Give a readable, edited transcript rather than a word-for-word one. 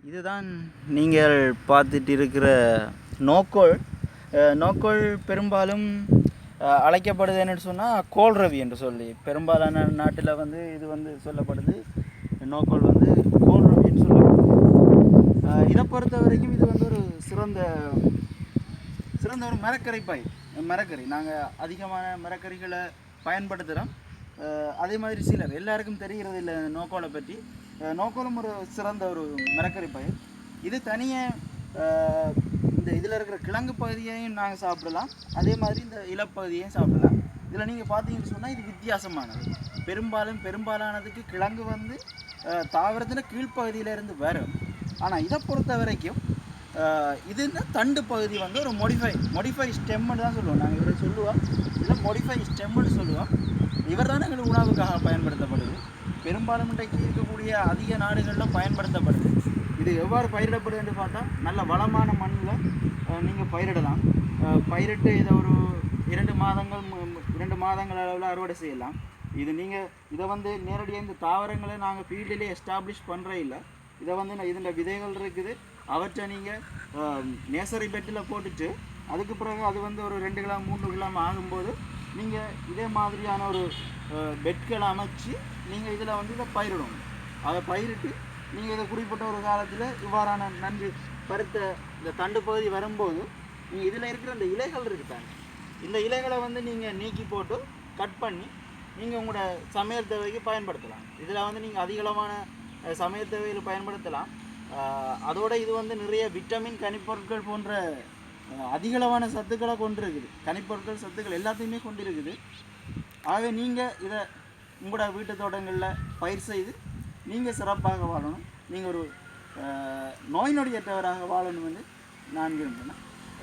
இதுதான் நீங்கள் பார்த்துட்டு இருக்கிற நோக்கோல். நோக்கோல் பெரும்பாலும் அழைக்கப்படுதுன்னு சொன்னால் கோல்ரவி என்று சொல்லி பெரும்பாலான நாட்டில் வந்து இது வந்து சொல்லப்படுது. நோக்கோல் வந்து கோல்ரவின்னு சொல்லப்படுது. இதை பொறுத்த வரைக்கும் இது வந்து ஒரு சிறந்த ஒரு மரக்கறி மரக்கறி நாங்கள் அதிகமான மரக்கறிகளை பயன்படுத்துகிறோம். அதே மாதிரி சிலர் எல்லாருக்கும் தெரிகிறது இல்லை நோக்கோலை பற்றி. நோக்கோலும் ஒரு சிறந்த ஒரு மரக்கறி பயிர். இது தனியாக இந்த இதில் இருக்கிற கிழங்கு பகுதியையும் நாங்கள் சாப்பிடலாம், அதே மாதிரி இந்த இலப்பகுதியையும் சாப்பிடலாம். இதில் நீங்கள் பார்த்தீங்கன்னு சொன்னால் இது வித்தியாசமானது. பெரும்பாலானதுக்கு கிழங்கு வந்து தாவரத்தில் கீழ்ப்பகுதியிலேருந்து வரும். ஆனால் இதை பொறுத்த வரைக்கும் இது இந்த தண்டு பகுதி வந்து ஒரு மோடிஃபை ஸ்டெம்முன்னு தான் சொல்லுவோம். நாங்கள் இவரை சொல்லுவோம் இல்லை மோடிஃபை ஸ்டெம்முன்னு சொல்லுவோம். இவர் தான் எங்களுக்கு உணவுக்காக பயன்படுத்தப்படுது. பெரும்பாலும் இன்றைக்கு இருக்கக்கூடிய அதிக நாடுகளில் பயன்படுத்தப்படுது. இது எவ்வாறு பயிரிடப்படுது என்று பார்த்தா நல்ல வளமான மண்ணில் நீங்கள் பயிரிடலாம். பயிரிட்டு இதை ஒரு 2 மாதங்கள் அளவில் அறுவடை செய்யலாம். இது நீங்கள் இதை வந்து நேரடியாக இந்த தாவரங்களை நாங்கள் ஃபீல்டிலே எஸ்டாப்ளிஷ் பண்ணுற இல்லை. இதை வந்து இதோட விதைகள் இருக்குது, அவற்றை நீங்கள் நேசரி பெட்டில் போட்டுட்டு அதுக்கு பிறகு அது வந்து ஒரு 2 கிலோ 3 கிலோ ஆகும்போது நீங்கள் இதே மாதிரியான ஒரு பெட்களை அமைச்சு நீங்கள் இதில் வந்து இதை பயிரிடணும். அதை பயிரிட்டு நீங்கள் இதை குறிப்பிட்ட ஒரு காலத்தில் இவ்வாறான நன்கு பருத்த இந்த தண்டு பகுதி வரும்போது நீங்கள் இதில் இருக்கிற இந்த இலைகள் இருக்குதாங்க, இந்த இலைகளை வந்து நீங்கள் நீக்கி போட்டு கட் பண்ணி நீங்கள் உங்களோட சமையல் தேவைக்கு பயன்படுத்தலாம். இதில் வந்து நீங்கள் அதிகளவான சமையல் தேவையில் பயன்படுத்தலாம். அதோடு இது வந்து நிறைய விட்டமின் கனிப்பொருட்கள் போன்ற அதிகளவான சத்துக்களை கொண்டிருக்குது. கனிப்பொருட்கள் சத்துக்கள் எல்லாத்தையுமே கொண்டிருக்குது. ஆகவே நீங்கள் இதை உங்களோட வீட்டு தோட்டங்களில் பயிர் செய்து நீங்கள் சிறப்பாக வாழணும், நீங்கள் ஒரு நோய் நொடியற்றவராக வாழணும் என்று நான் விரும்புகிறேன்.